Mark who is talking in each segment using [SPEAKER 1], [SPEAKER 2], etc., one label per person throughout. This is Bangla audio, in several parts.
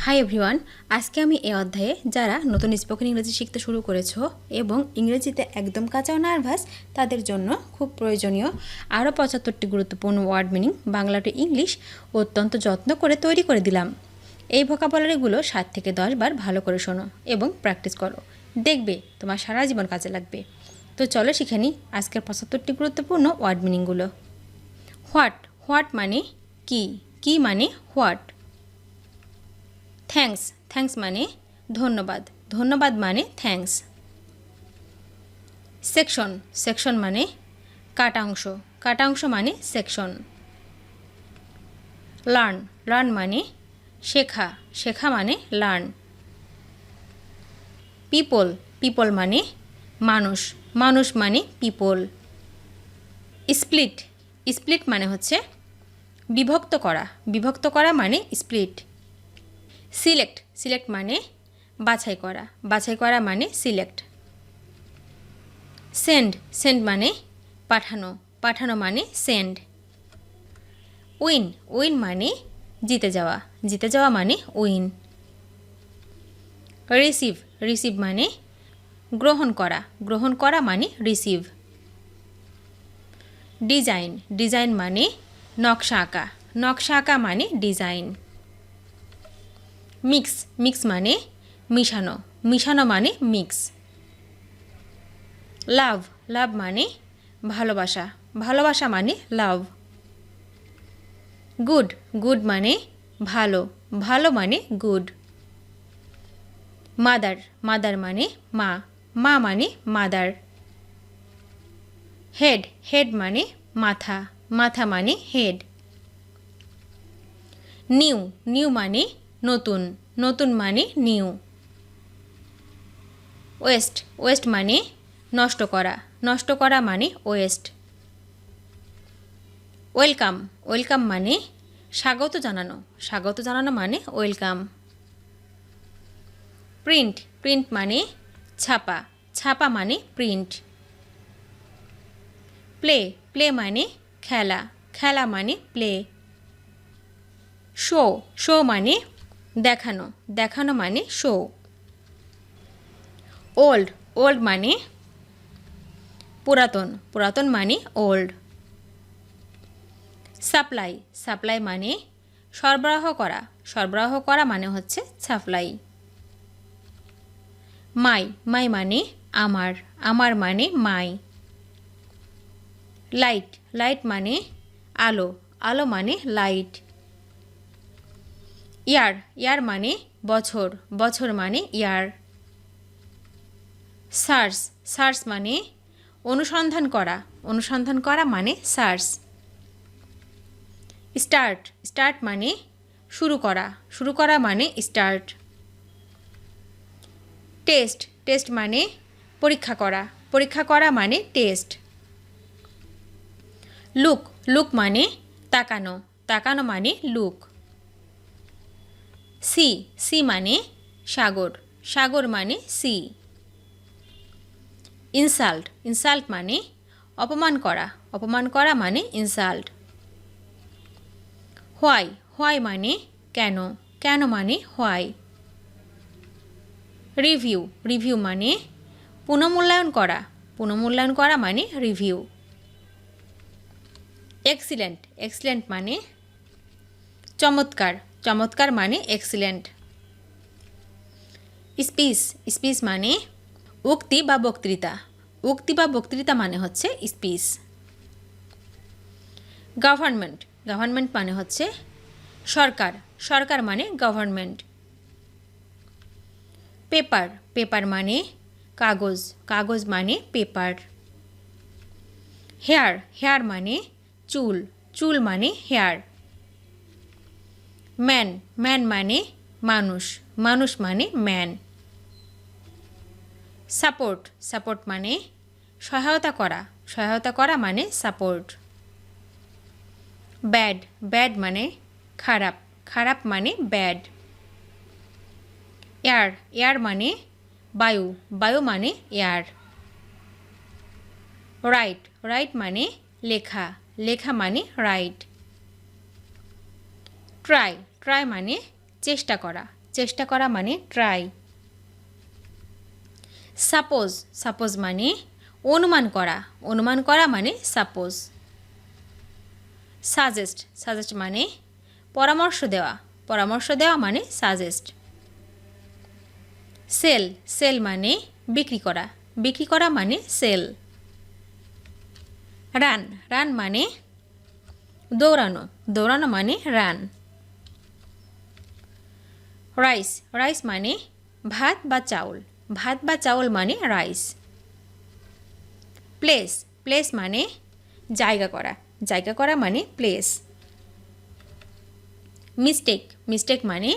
[SPEAKER 1] হাই এভরিওয়ান, আজকে আমি এই অধ্যায়ে যারা নতুন স্পোকেন ইংরেজি শিখতে শুরু করেছো এবং ইংরেজিতে একদম কাঁচাও নার্ভাস তাদের জন্য খুব প্রয়োজনীয় আরও 75টি গুরুত্বপূর্ণ word meaning Bangla to English অত্যন্ত যত্ন করে তৈরি করে দিলাম। এই ভোকাবুলারিগুলো 7 থেকে 10 বার ভালো করে শোনো এবং প্র্যাকটিস করো, দেখবে তোমার সারা জীবন কাজে লাগবে। তো চলো শিখে নিই আজকের 75টি গুরুত্বপূর্ণ ওয়ার্ড মিনিংগুলো। হোয়াট মানে কি মানে হোয়াট। থ্যাঙ্কস মানে ধন্যবাদ মানে থ্যাঙ্কস। সেকশন মানে কাটা অংশ মানে সেকশন। লার্ন মানে শেখা মানে লার্ন। পিপল মানে মানুষ মানে পিপল। স্প্লিট মানে হচ্ছে বিভক্ত করা মানে স্প্লিট। সিলেক্ট মানে বাছাই করা মানে সিলেক্ট। সেন্ড মানে পাঠানো মানে সেন্ড। উইন মানে জিতে যাওয়া মানে উইন। রিসিভ মানে গ্রহণ করা মানে রিসিভ। ডিজাইন মানে নকশা আঁকা মানে ডিজাইন। মিক্স মানে মিশানো মানে মিক্স। লাভ মানে ভালোবাসা মানে লাভ। গুড মানে ভালো মানে গুড। মাদার মানে মা মানে মাদার। হেড মানে মাথা মানে হেড। নিউ মানে নতুন মানে নিউ। ওয়েস্ট মানে নষ্ট করা মানে ওয়েস্ট। ওয়েলকাম মানে স্বাগত জানানো মানে ওয়েলকাম। প্রিন্ট মানে ছাপা মানে প্রিন্ট। প্লে মানে খেলা মানে প্লে। শো মানে দেখানো মানে শো। ওল্ড মানে পুরাতন মানে ওল্ড। সাপ্লাই মানে সরবরাহ করা মানে হচ্ছে সাপ্লাই। মাই মানে আমার মানে মাই। লাইট মানে আলো মানে লাইট। ইয়ার মানে বছর মানে ইয়ার। সার্চ মানে অনুসন্ধান করা মানে সার্চ। স্টার্ট মানে শুরু করা মানে স্টার্ট। টেস্ট মানে পরীক্ষা করা মানে টেস্ট। লুক মানে তাকানো মানে লুক। সি মানে সাগর মানে সি। ইনসাল্ট মানে অপমান করা মানে ইনসাল্ট। হোয়াই মানে কেন মানে হোয়াই। রিভিউ মানে পুনঃমূল্যায়ন করা মানে রিভিউ। এক্সিলেন্ট মানে চমৎকার মানে এক্সিলেন্ট। স্পিচ মানে উক্তি বা বক্তৃতা মানে হচ্ছে স্পিচ। গভর্নমেন্ট মানে হচ্ছে সরকার মানে গভর্নমেন্ট। পেপার মানে কাগজ মানে পেপার। হেয়ার মানে চুল মানে হেয়ার। ম্যান মানে মানুষ মানে ম্যান। সাপোর্ট মানে সহায়তা করা মানে সাপোর্ট। ব্যাড মানে খারাপ মানে ব্যাড। এয়ার মানে বায়ু মানে এয়ার। রাইট মানে লেখা মানে রাইট। ট্রাই মানে চেষ্টা করা মানে ট্রাই। সাপোজ, সাপোজ মানে অনুমান করা, অনুমান করা মানে সাপোজ। সাজেস্ট, সাজেস্ট মানে পরামর্শ দেওয়া, পরামর্শ দেওয়া মানে সাজেস্ট। সেল, সেল মানে বিক্রি করা, বিক্রি করা মানে সেল। রান, রান মানে দৌড়ানো, দৌড়ানো মানে রান। রাইস, রাইস মানে ভাত বা চাউল, ভাত বা চাউল মানে রাইস। প্লেস, প্লেস মানে জায়গা করা, জায়গা করা মানে প্লেস। মিস্টেক, মিস্টেক মানে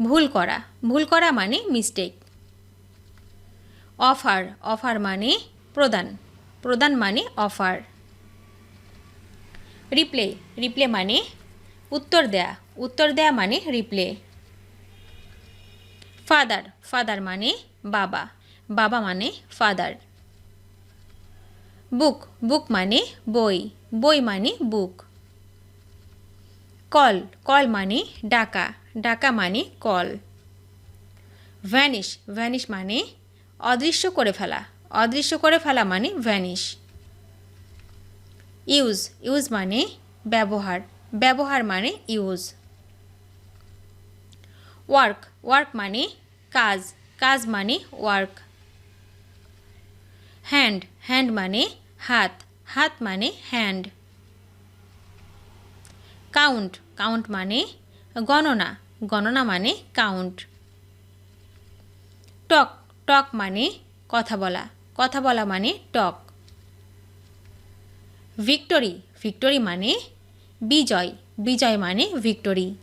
[SPEAKER 1] ভুল করা, ভুল করা মানে মিস্টেক। অফার, অফার মানে প্রদান, প্রদান মানে অফার। রিপ্লে, রিপ্লে মানে উত্তর দেয়া, উত্তর দেয়া মানে রিপ্লে। ফাদার, ফাদার মানে বাবা, বাবা মানে ফাদার। বুক, বুক মানে বই, বই মানে বুক। কল, কল মানে ডাকা, ডাকা মানে কল। ভ্যানিশ, ভ্যানিশ মানে অদৃশ্য করে ফেলা, অদৃশ্য করে ফেলা মানে ভ্যানিশ। ইউজ, ইউজ মানে ব্যবহার, ব্যবহার মানে ইউজ। ওয়ার্ক, ওয়ার্ক মানে কাজ, কাজ মানে ওয়ার্ক। হ্যান্ড, হ্যান্ড মানে হাত, হাত মানে হ্যান্ড। কাউন্ট, কাউন্ট মানে গণনা, গণনা মানে কাউন্ট। টক, টক মানে কথা বলা, কথা বলা মানে টক। ভিক্টোরি, ভিক্টোরি মানে বিজয়, বিজয় মানে ভিক্টোরি।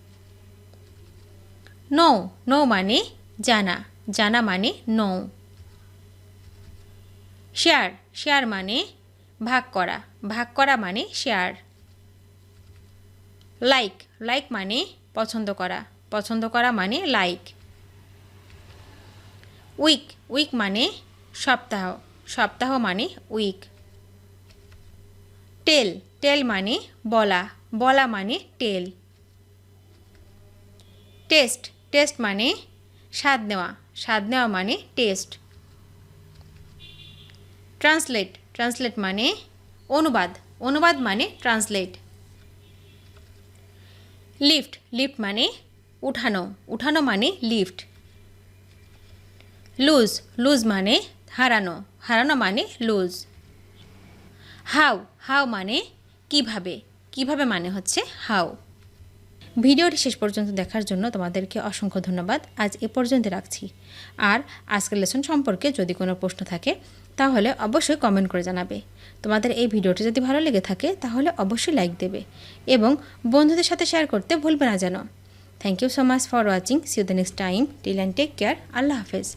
[SPEAKER 1] নো, নো মানে জানা, জানা মানে নো। শেয়ার, শেয়ার মানে ভাগ করা, ভাগ করা মানে শেয়ার। লাইক, লাইক মানে পছন্দ করা, পছন্দ করা মানে লাইক। উইক, উইক মানে সপ্তাহ, সপ্তাহ মানে উইক। টেল, টেল মানে বলা, বলা মানে টেল। টেস্ট, টেস্ট মানে স্বাদ নেওয়া, স্বাদ নেওয়া মানে টেস্ট। ট্রান্সলেট, ট্রান্সলেট মানে অনুবাদ, অনুবাদ মানে ট্রান্সলেট। লিফট, লিফট মানে উঠানো, উঠানো মানে লিফট। লুজ, লুজ মানে হারানো, হারানো মানে লুজ। হাউ, হাউ মানে কিভাবে, কিভাবে মানে হচ্ছে হাউ। ভিডিওটি শেষ পর্যন্ত দেখার জন্য তোমাদেরকে অসংখ্য ধন্যবাদ। আজ এ পর্যন্ত রাখছি। আর আজকের লেসন সম্পর্কে যদি কোনো প্রশ্ন থাকে তাহলে অবশ্যই কমেন্ট করে জানাবে। তোমাদের এই ভিডিওটি যদি ভালো লেগে থাকে তাহলে অবশ্যই লাইক দেবে এবং বন্ধুদের সাথে শেয়ার করতে ভুলবে না যেন। Thank you so much for watching. See you the next time. Till and take care. আল্লাহ হাফেজ।